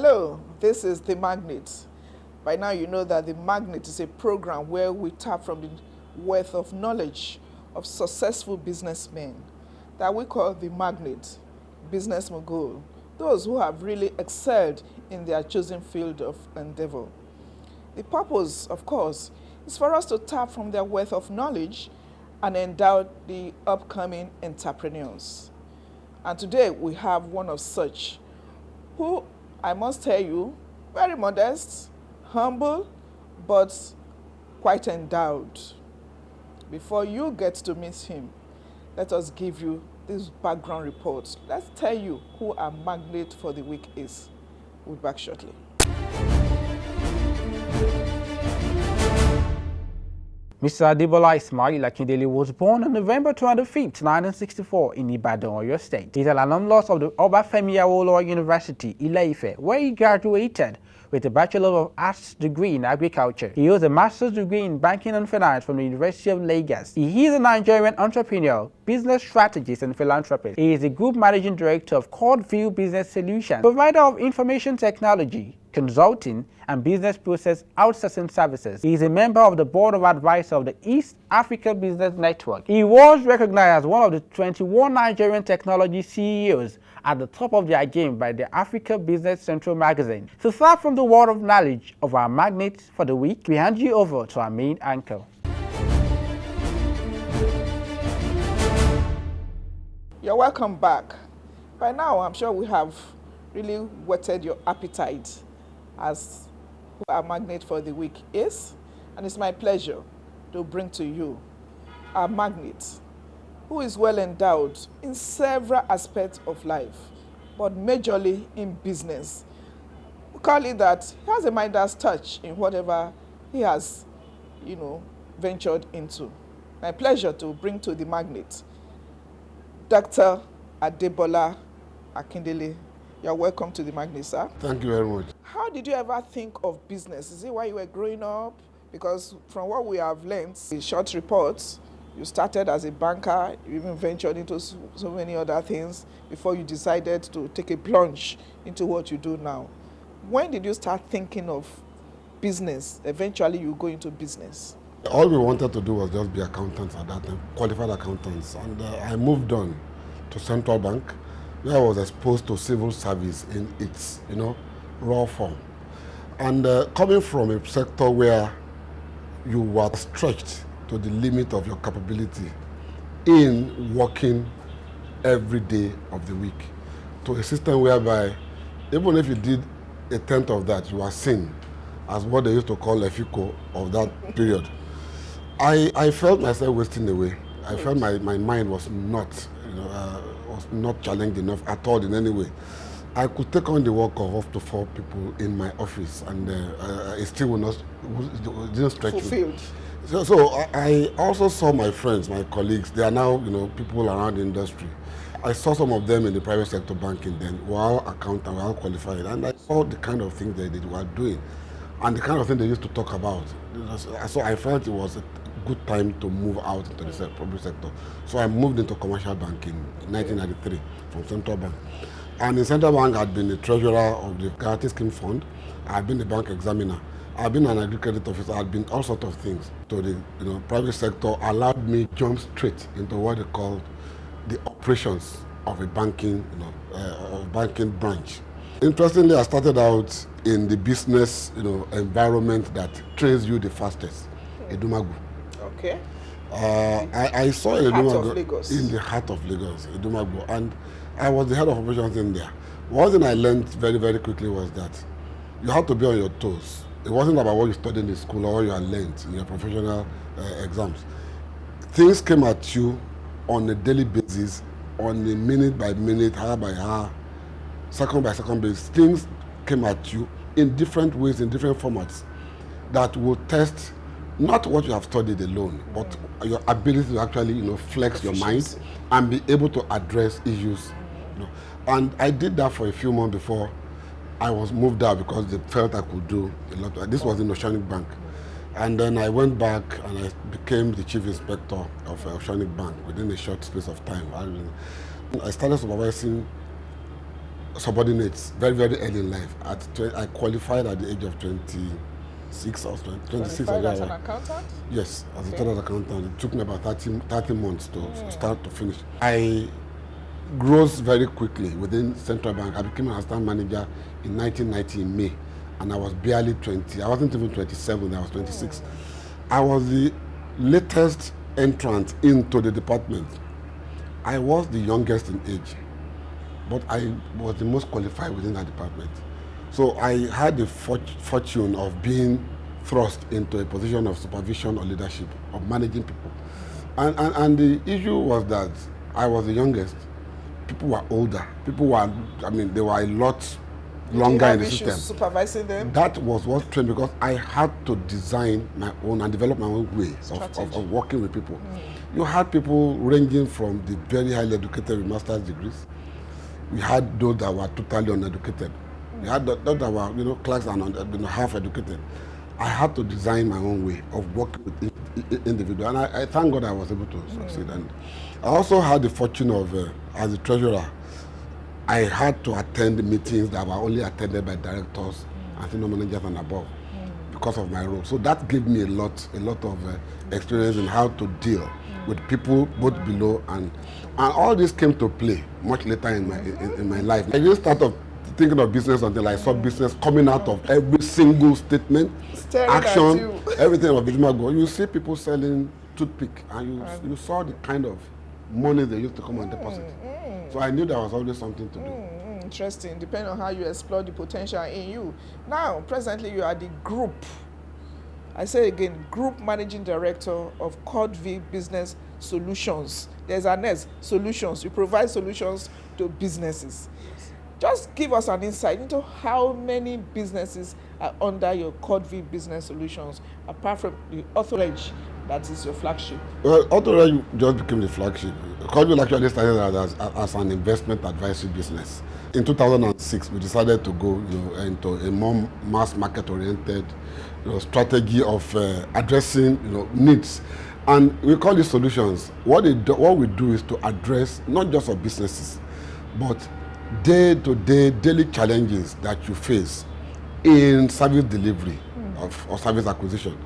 Hello, this is the Magnate. By now you know that the Magnate is a program where we tap from the wealth of knowledge of successful businessmen that we call the Magnate, business mogul, those who have really excelled in their chosen field of endeavor. The purpose, of course, is for us to tap from their wealth of knowledge and endow the upcoming entrepreneurs. And today we have one of such, who I must tell you, very modest, humble, but quite endowed. Before you get to meet him, let us give you this background report. Let's tell you who our Magnate for the week is. We'll be back shortly. Mr. Adebola Akindele was born on November 25, 1964 in Ibadan, Oyo State. He is an alumnus of the Obafemi Awolowo University, Ile-Ife, where he graduated with a Bachelor of Arts degree in Agriculture. He holds a Master's degree in Banking and Finance from the University of Lagos. He is a Nigerian entrepreneur, business strategist, and philanthropist. He is the Group Managing Director of Courteville Business Solutions, provider of information technology, consulting, and business process outsourcing services. He is a member of the Board of Advisors of the East Africa Business Network. He was recognized as one of the 21 Nigerian technology CEOs at the top of their game by the Africa Business Central magazine. To start from the world of knowledge of our Magnate for the week, we hand you over to our main anchor. You're welcome back. By now, I'm sure we have really whetted your appetite as who our Magnate for the week is, and it's my pleasure to bring to you our Magnate, who is well endowed in several aspects of life, but majorly in business. We call it that he has a Midas touch in whatever he has, ventured into. My pleasure to bring to the Magnate Dr. Adebola Akindele. You're welcome to the Magnate, sir. Thank you very much. How did you ever think of business? Is it while you were growing up? Because from what we have learned in short reports, you started as a banker, you even ventured into so many other things before you decided to take a plunge into what you do now. When did you start thinking of business? Eventually you go into business. All we wanted to do was just be accountants at that time, qualified accountants. And I moved on to Central Bank, where I was exposed to civil service in its, raw form. And coming from a sector where you were stretched to the limit of your capability in working every day of the week, to a system whereby even if you did a tenth of that, you were seen as what they used to call a FICO of that period. I felt myself wasting away. I felt my mind was not challenged enough at all in any way. I could take on the work of up to 4 people in my office, and it still didn't stretch fulfilled. Me. So I also saw my friends, my colleagues. They are now people around the industry. I saw some of them in the private sector banking then, were all accountants, were all qualified, and I saw the kind of things they were doing, and the kind of thing they used to talk about. So I felt it was a good time to move out into the public sector. So I moved into commercial banking in 1993 from Central Bank. And in Central Bank, I'd been the treasurer of the Guarantee Scheme Fund. I'd been the bank examiner. I'd been an agri-credit officer. I'd been all sorts of things. So the private sector allowed me to jump straight into what they called the operations of a banking, banking branch. Interestingly, I started out in the business, environment that trains you the fastest, Edumagu. Okay. I saw Edumagu in the heart of Lagos, Edumagu, and I was the head of operations in there. One thing I learned very, very quickly was that you had to be on your toes. It wasn't about what you studied in school or what you had learned in your professional exams. Things came at you on a daily basis, on a minute by minute, hour by hour, second by second basis. Things came at you in different ways, in different formats, that will test not what you have studied alone, but your ability to actually, flex your mind and be able to address issues. And I did that for a few months before I was moved out because they felt I could do a lot. This was in Oceanic Bank. And then I went back and I became the chief inspector of Oceanic Bank within a short space of time. I started supervising subordinates very, very early in life. I qualified at the age of 26 or 26. Qualified as an accountant? Yes, as a chartered accountant. It took me about 30 months to start to finish. I rose very quickly within Central Bank. I became an assistant manager in 1990 in May, and I was barely 20. I wasn't even 27, I was 26. I was the latest entrant into the department. I was the youngest in age, but I was the most qualified within that department. So I had the fortune of being thrust into a position of supervision or leadership, of managing people. And the issue was that I was the youngest. People were older. People were, they were a lot longer in the system. Supervising them? That was what trained, because I had to design my own and develop my own way of working with people. You had people ranging from the very highly educated with master's degrees. We had those that were totally uneducated. We had those that were, clerks and half educated. I had to design my own way of working with individuals, and I thank God I was able to succeed. And I also had the fortune of, as a treasurer, I had to attend meetings that were only attended by directors and senior managers and above because of my role. So that gave me a lot of experience in how to deal with people both below, and all this came to play much later in my life. I didn't start off thinking of business until I saw business coming out of every single statement, action, everything of business. You see people selling toothpick, and you saw the kind of money they used to come and deposit. So I knew there was always something to do. Interesting, depending on how you explore the potential in you. Now, presently you are the group, I say again, Group Managing Director of Courteville Business Solutions. There's an S, solutions. You provide solutions to businesses. Just give us an insight into how many businesses are under your Courteville Business Solutions, apart from the Authorage, that is your flagship. Well, Authorage just became the flagship. Courteville actually started as an investment advisory business. In 2006, we decided to go into a more mass market oriented strategy of addressing needs. And we call it solutions. What we do is to address not just of businesses, but day-to-day, daily challenges that you face in service delivery or service acquisition.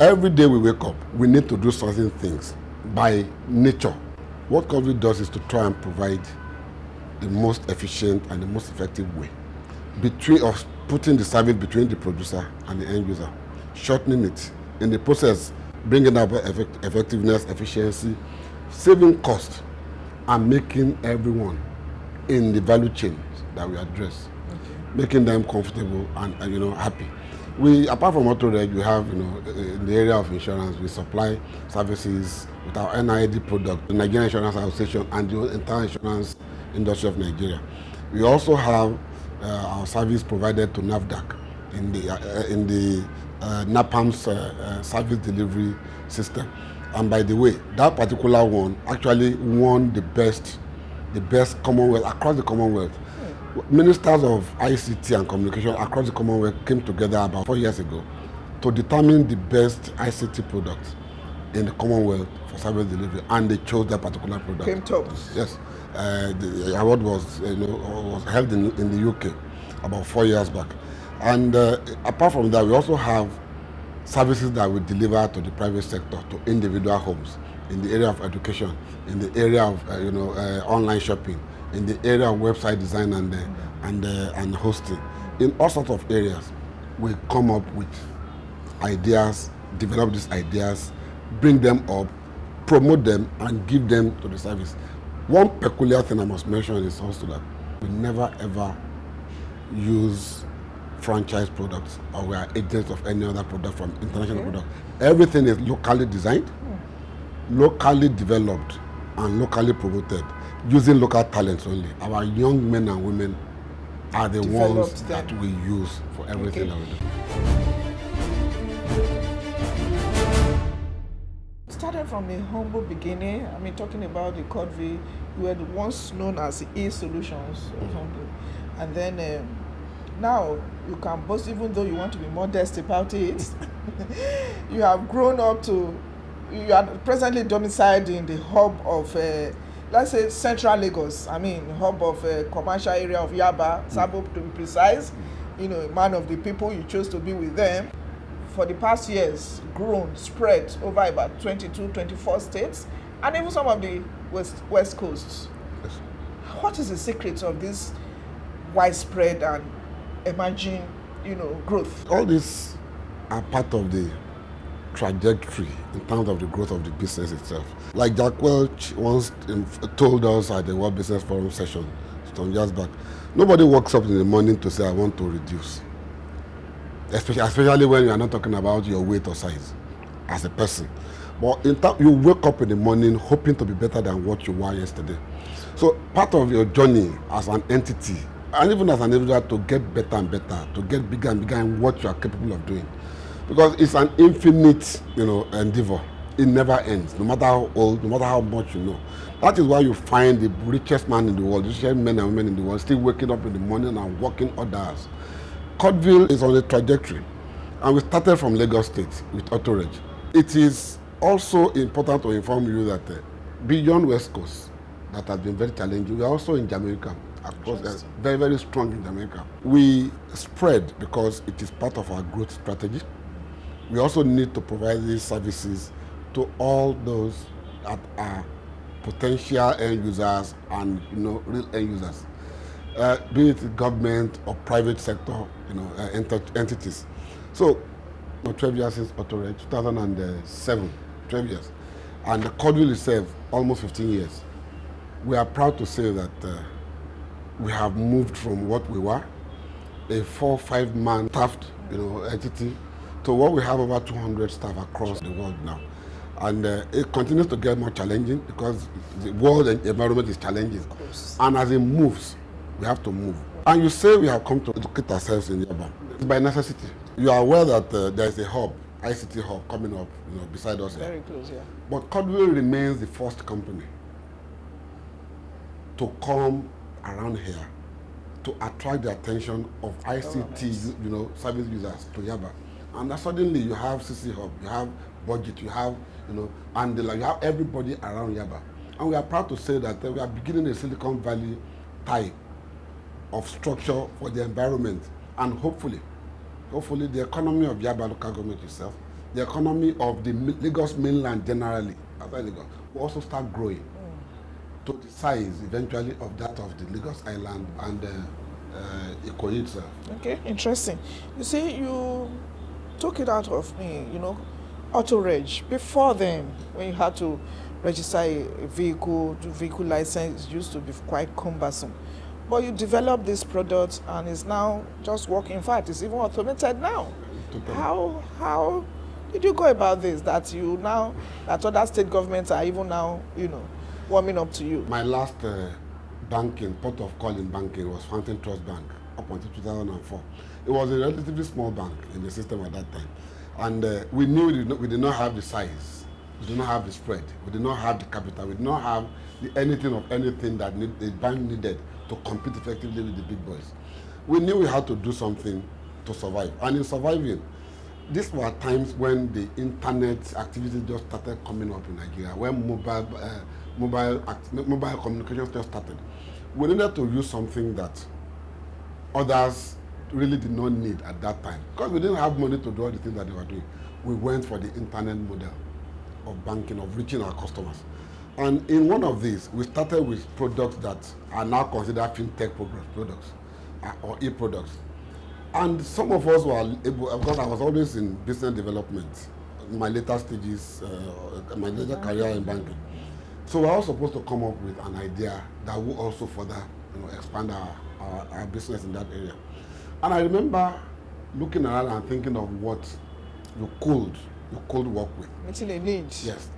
Every day we wake up, we need to do certain things by nature. What Courteville does is to try and provide the most efficient and the most effective way of putting the service between the producer and the end user, shortening it, in the process bringing up effectiveness, efficiency, saving cost, and making everyone in the value chain that we address, making them comfortable and happy. We, apart from Authorage, we have in the area of insurance, we supply services with our NID product, the Nigerian Insurance Association, and the entire insurance industry of Nigeria. We also have our service provided to NAFDAC in the NAPAM's service delivery system. And by the way, that particular one actually won the best Commonwealth across the Commonwealth. Ministers of ICT and communication across the Commonwealth came together about 4 years ago to determine the best ICT product in the Commonwealth for service delivery, and they chose that particular product. Came top. Yes, the award was held in the UK about 4 years back. And apart from that, we also have services that we deliver to the private sector, to individual homes, in the area of education, in the area of online shopping, in the area of website design and hosting. In all sorts of areas, we come up with ideas, develop these ideas, bring them up, promote them, and give them to the service. One peculiar thing I must mention is also that we never ever use franchise products, or we are agents of any other product from international product. Everything is locally designed, locally developed, and locally promoted, using local talents only. Our young men and women are the ones that we use for everything that we do. Started from a humble beginning. Talking about the Courteville, you were once known as E-Solutions or something. And then now you can boast, even though you want to be modest about it, you have grown up to, you are presently domiciled in the hub of let's say central Lagos, I mean, hub of commercial area of Yaba, Sabo to be precise, you know, a man of the people, you chose to be with them. For the past years, grown, spread over about 22, 24 states, and even some of the West Coast. Yes. What is the secret of this widespread and emerging, you know, growth? All these are part of the trajectory in terms of the growth of the business itself. Like Jack Welch once told us at the World Business Forum session some years back, nobody wakes up in the morning to say, I want to reduce. Especially when you are not talking about your weight or size as a person. But you wake up in the morning hoping to be better than what you were yesterday. So part of your journey as an entity, and even as an individual, to get better and better, to get bigger and bigger in what you are capable of doing. Because it's an infinite, you know, endeavor. It never ends, no matter how old, no matter how much you know. That is why you find the richest man in the world, the richest men and women in the world, still waking up in the morning and working others. Courteville is on a trajectory, and we started from Lagos State with Autoreg. It is also important to inform you that beyond West Coast, that has been very challenging, we are also in Jamaica. Of course, very, very strong in Jamaica. We spread because it is part of our growth strategy. We also need to provide these services to all those that are potential end users and, you know, real end users, be it government or private sector, you know, entities. So, 12 years since Autoreg, 2007, 12 years, and the Courteville itself almost 15 years. We are proud to say that we have moved from what we were, a 4-5 man staffed, you know, entity, to what we have over 200 staff across the world now. And it continues to get more challenging because the world and environment is challenging. And as it moves, we have to move. And you say we have come to educate ourselves in Yaba. It's by necessity. You are aware that there is a hub, ICT hub, coming up, you know, beside us. Very close, yeah. But Courteville remains the first company to come around here to attract the attention of ICT, you know, service users to Yaba. And then suddenly you have CC Hub, you have budget, you have, you know, and you have everybody around Yaba. And we are proud to say that we are beginning a Silicon Valley type of structure for the environment. And hopefully the economy of Yaba local government itself, the economy of the Lagos mainland generally, outside Lagos, will also start growing to the size eventually of that of the Lagos Island and Ikoyi itself. Okay, interesting. You see, you took it out of me, you know, Autoreg. Before then, when you had to register a vehicle, do vehicle license, it used to be quite cumbersome. But you developed this product and it's now just working. In fact, it's even automated now. How did you go about this? That other state governments are even now, you know, warming up to you? My last banking, port of call in banking was Fountain Trust Bank up until 2004. It was a relatively small bank in the system at that time. And we knew we did not have the size, we did not have the spread, we did not have the capital, we did not have anything that the bank needed to compete effectively with the big boys. We knew we had to do something to survive. And in surviving, these were times when the internet activities just started coming up in Nigeria, when mobile communications just started. We needed to use something that others really did not need at that time. Because we didn't have money to do all the things that they were doing. We went for the internet model of banking, of reaching our customers. And in one of these, we started with products that are now considered fintech products or e-products. And some of us were able, because I was always in business development, in my later stages, my later career in banking. So we were all supposed to come up with an idea that would also further, you know, expand our business in that area. And I remember looking around and thinking of what you could work with. Meeting a need. Yes.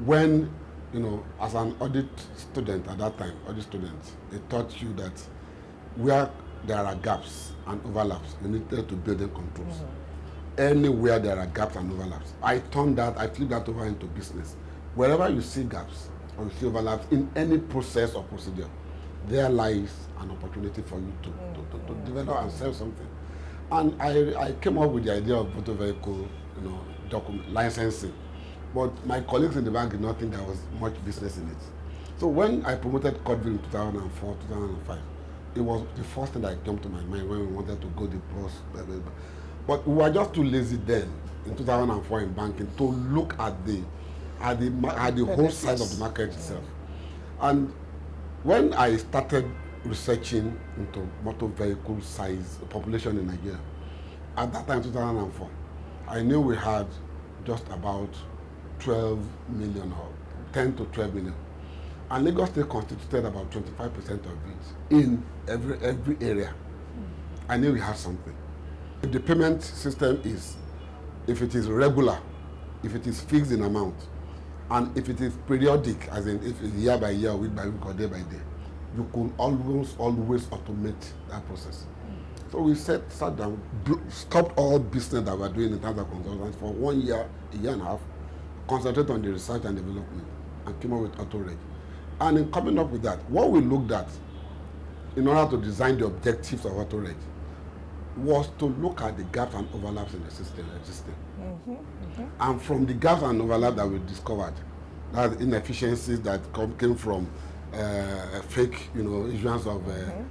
When, you know, as an audit student at that time, they taught you that where there are gaps and overlaps, you needed to build in controls. Anywhere there are gaps and overlaps. I flipped that over into business. Wherever you see gaps or you see overlaps in any process or procedure, there lies an opportunity for you to develop and sell something. And I came up with the idea of motor vehicle, you know, licensing. But my colleagues in the bank did not think there was much business in it. So when I promoted Courteville in 2004, 2005, it was the first thing that came to my mind when we wanted to go the pros. But we were just too lazy then, in 2004 in banking, to look at the whole size of the market itself. And when I started researching into motor vehicle size population in Nigeria, at that time, 2004, I knew we had just about 12 million or 10 to 12 million. And Lagos State constituted about 25% of it in every area. I knew we had something. If the payment system is, if it is regular, if it is fixed in amount, and if it is periodic, as in if it's year by year, week by week, or day by day, you could always automate that process. So we sat down, stopped all business that we were doing in terms of consultants for 1 year, a year and a half, concentrate on the research and development, and came up with auto-reg. And in coming up with that, what we looked at in order to design the objectives of auto-reg was to look at the gaps and overlaps in the system existing. And from the gaps and overlaps that we discovered, that inefficiencies that came from fake, issuance of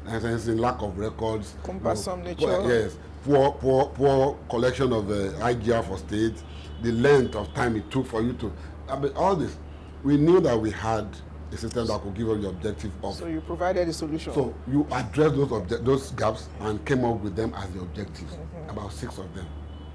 licensing, lack of records, cumbersome nature. Yes, poor collection of IGR for state, the length of time it took for you to. All this, we knew that we had a system that could give us the objective of. So you provided a solution. So you addressed those gaps and came up with them as the objectives. About 6 of them.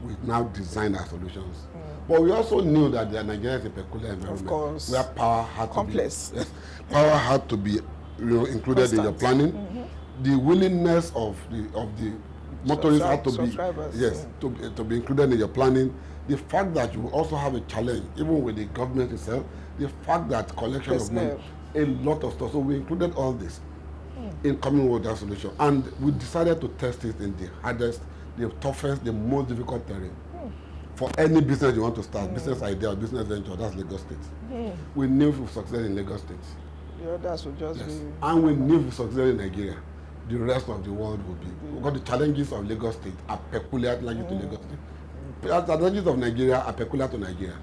We now designed our solutions. But we also knew that Nigeria is a peculiar environment. Of course. Where power had complex. To be power had to be included constant in your planning. The willingness of the motorists had to be to be included in your planning. The fact that you also have a challenge, even with the government itself, the fact that collection of money, a lot of stuff. So we included all this in coming with that solution. And we decided to test it in the hardest, the toughest, the most difficult terrain. For any business you want to start, business idea or business venture, that's Lagos State. We knew if we succeed in Lagos State. The others would just be... And we knew if we succeed in Nigeria, the rest of the world would be. Because the challenges of Lagos State are peculiar to Lagos State. The challenges of Nigeria are peculiar to Nigeria.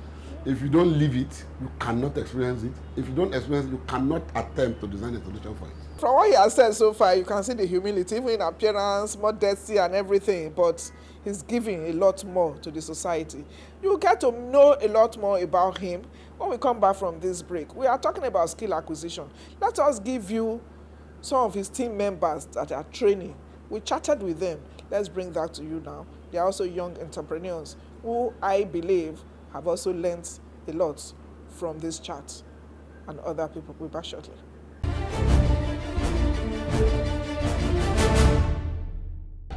If you don't live it, you cannot experience it. If you don't experience it, you cannot attempt to design a solution for it. From what he has said so far, you can see the humility, even in appearance, modesty and everything, but he's giving a lot more to the society. You get to know a lot more about him when we come back from this break. We are talking about skill acquisition. Let us give you some of his team members that are training. We chatted with them. Let's bring that to you now. They are also young entrepreneurs who I believe have also learned a lot from this chat and other people. We'll be back shortly.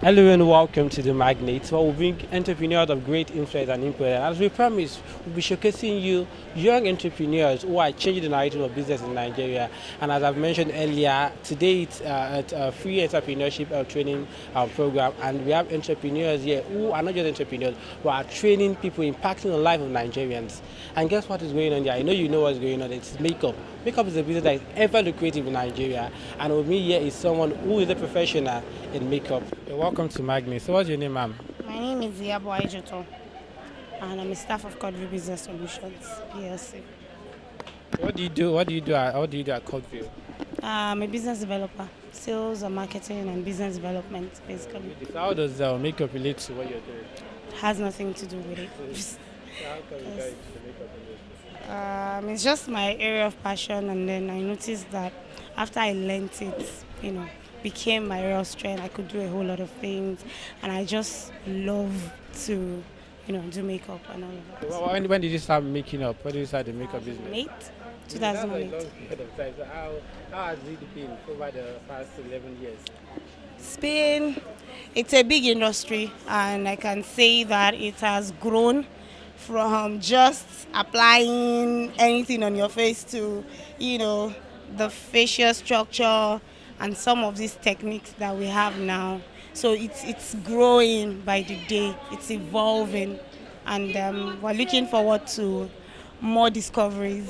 Hello and welcome to the Magnate, where we bring entrepreneurs of great influence and input. And as we promised, we'll be showcasing you young entrepreneurs who are changing the narrative of business in Nigeria. And as I've mentioned earlier, today it's a free entrepreneurship training program, and we have entrepreneurs here who are not just entrepreneurs, who are training people, impacting the life of Nigerians. And guess what is going on here? I know you know what's going on. It's makeup. Makeup is a business that is ever lucrative in Nigeria, and with me here is someone who is a professional in makeup. Welcome to Magnate. So what's your name, ma'am? My name is Adebola Akindele, and I'm a staff of Courteville Business Solutions, PLC. What do you do? What do you do at Courteville? I'm a business developer, sales and marketing and business development, basically. So how does makeup relate to what you're doing? It has nothing to do with it. How come you got into the makeup industry? It's just my area of passion, and then I noticed that after I learned it, became my real strength. I could do a whole lot of things, and I just love to, do makeup and all of that. Well, when did you start making up? When did you start the makeup business? 2008. So how has it been over the past 11 years? It's a big industry, and I can say that it has grown from just applying anything on your face to, the facial structure and some of these techniques that we have now. So it's growing by the day, it's evolving, and we're looking forward to more discoveries.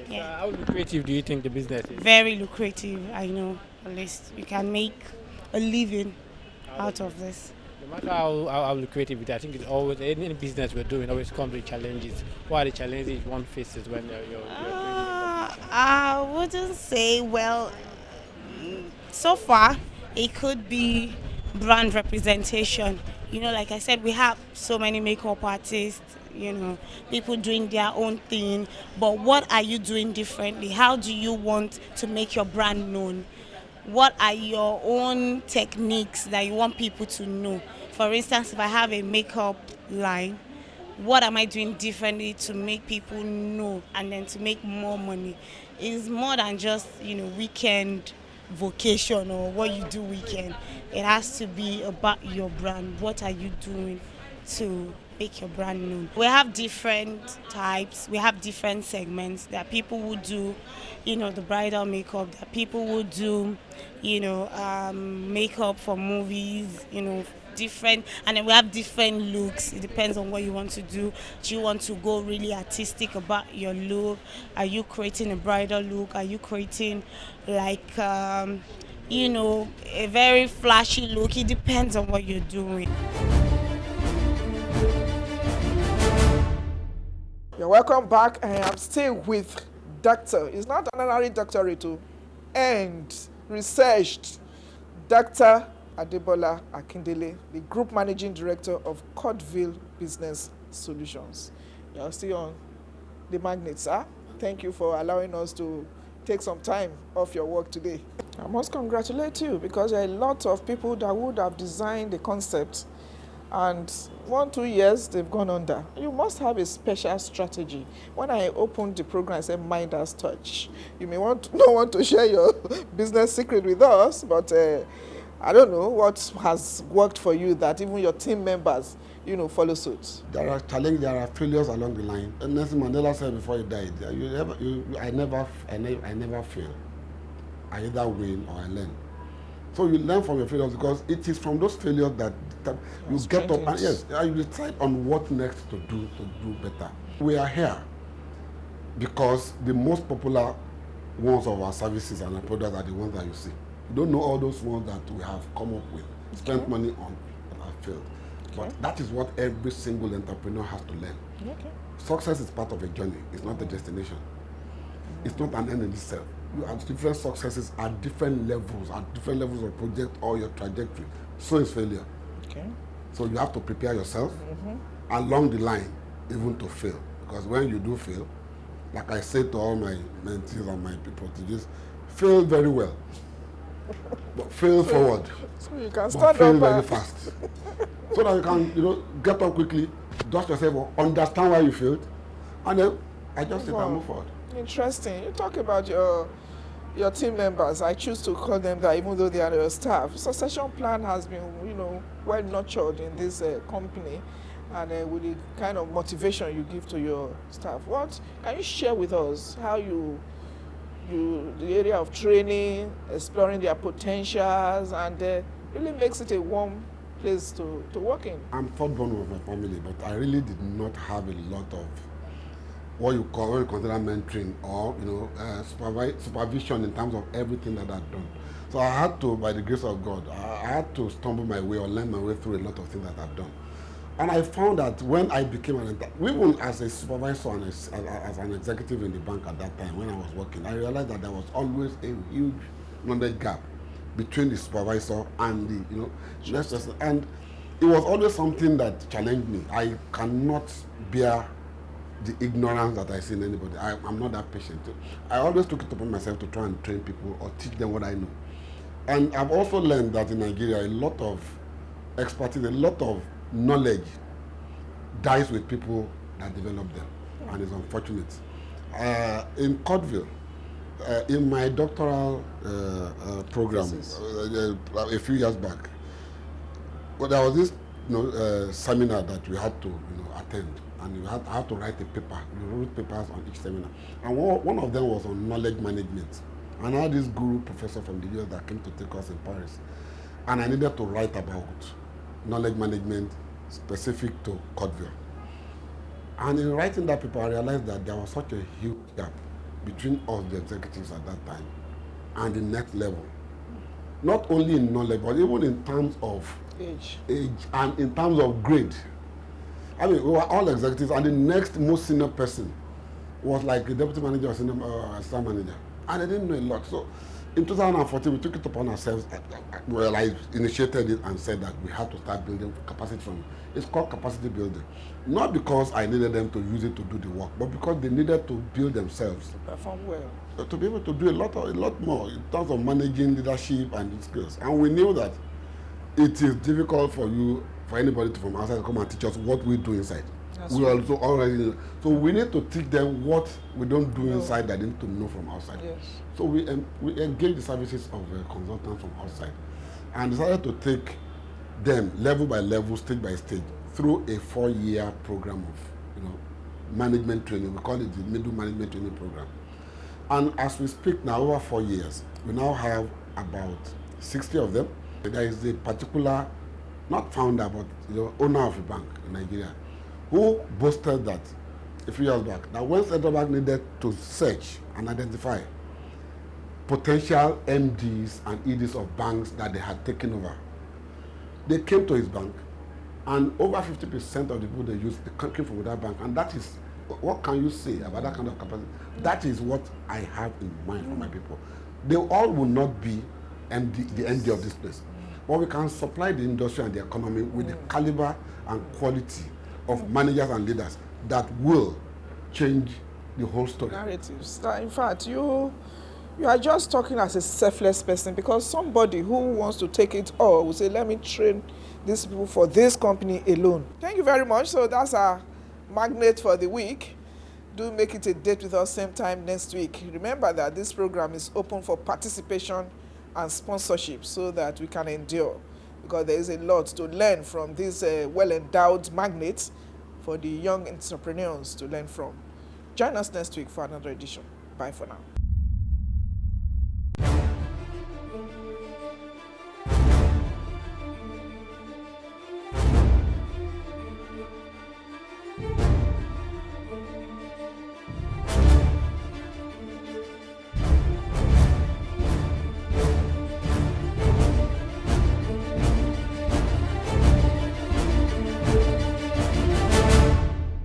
Yeah. How lucrative do you think the business is? Very lucrative, I know. At least you can make a living out of this. No matter how lucrative it is, I think it's always, any business we're doing always comes with challenges. What are the challenges one faces when you're doing it? I wouldn't say, well, so far it could be brand representation. Like I said, we have so many makeup artists, people doing their own thing. But what are you doing differently? How do you want to make your brand known? What are your own techniques that you want people to know? For instance, if I have a makeup line, what am I doing differently to make people know and then to make more money? It's more than just, weekend vocation or what you do weekend. It has to be about your brand. What are you doing to make your brand known? We have different types, we have different segments. There are people who do, the bridal makeup. There are people who do, makeup for movies, different, and then we have different looks. It depends on what you want to do. Do you want to go really artistic about your look? Are you creating a bridal look? Are you creating like a very flashy look? It depends on what you're doing. You're welcome back, and I'm still with Dr. It's not an honorary doctorate, and researched Dr. Adebola Akindele, the Group Managing Director of Courteville Business Solutions. You're still on the Magnate, sir. Thank you for allowing us to take some time off your work today. I must congratulate you, because there are a lot of people that would have designed the concept, and 1-2 years they've gone under. You must have a special strategy. When I opened the program, I said Minders Touch. You may not want to share your business secret with us, but I don't know what has worked for you that even your team members, follow suit. There are challenges, there are failures along the line. And Nelson Mandela said before he died, I never fail. I either win or I learn. So you learn from your failures, because it is from those failures that you get up and you decide on what next to do better. We are here because the most popular ones of our services and our products are the ones that you see. You don't know all those ones that we have come up with, spent money on, that have failed. But that is what every single entrepreneur has to learn. Success is part of a journey. It's not a destination. It's not an end in itself. You have different successes at different levels of project or your trajectory. So is failure. So you have to prepare yourself along the line even to fail. Because when you do fail, like I say to all my mentees and my people to just fail very well. But fail forward. So you can stand fail up very fast. So that you can, get up quickly, dust yourself, or understand why you failed, and then adjust it and move forward. Interesting. You talk about your team members. I choose to call them that, even though they are your staff. Succession plan has been, well nurtured in this company, and with the kind of motivation you give to your staff. What can you share with us? How the area of training, exploring their potentials, and really makes it a warm place to work in. I'm third born of my family, but I really did not have a lot of what you consider mentoring or supervision in terms of everything that I've done. So I had to, by the grace of God, I had to stumble my way or learn my way through a lot of things that I've done. And I found that when I became even as a supervisor and as an executive in the bank at that time when I was working, I realized that there was always a huge knowledge gap between the supervisor and the next person. And it was always something that challenged me. I cannot bear the ignorance that I see in anybody. I'm not that patient. I always took it upon myself to try and train people or teach them what I know. And I've also learned that in Nigeria, a lot of expertise, a lot of knowledge dies with people that develop them, and it's unfortunate. In Courteville, in my doctoral program a few years back, there was this seminar that we had to attend, and you had to write a paper. We wrote papers on each seminar, and one of them was on knowledge management. And I had this guru professor from the US that came to take us in Paris, and I needed to write about knowledge management specific to Courteville. And in writing that paper, I realized that there was such a huge gap between us, the executives at that time, and the next level. Not only in knowledge, but even in terms of age and in terms of grade. I mean, we were all executives, and the next most senior person was like a deputy manager or assistant manager. And I didn't know a lot. So in 2014, we took it upon ourselves. Well, I initiated it and said that we had to start building capacity from. It's called capacity building. Not because I needed them to use it to do the work, but because they needed to build themselves. To perform well. To be able to do a lot more in terms of managing leadership and skills. And we knew that it is difficult for anybody from outside to come and teach us what we do inside. That's We right. also already, so we need to teach them what we don't do inside that they need to know from outside. Yes. So we engage the services of consultants from outside and decided to take them level by level, stage by stage, through a 4-year program of management training. We call it the middle management training program. And as we speak now, over 4 years, we now have about 60 of them. There is a particular, not founder, but owner of a bank in Nigeria, who boasted that a few years back, that when Central Bank needed to search and identify potential MDs and EDs of banks that they had taken over, they came to his bank, and over 50% of the people they used came from that bank. And that is, what can you say about that kind of capacity? That is what I have in mind for my people. They all will not be the MD of this place, but we can supply the industry and the economy with the caliber and quality of managers and leaders that will change the whole story. Narratives. In fact, you are just talking as a selfless person, because somebody who wants to take it all will say, let me train these people for this company alone. Thank you very much. So that's our Magnate for the week. Do make it a date with us same time next week. Remember that this program is open for participation and sponsorship so that we can endure, because there is a lot to learn from these well-endowed magnates for the young entrepreneurs to learn from. Join us next week for another edition. Bye for now.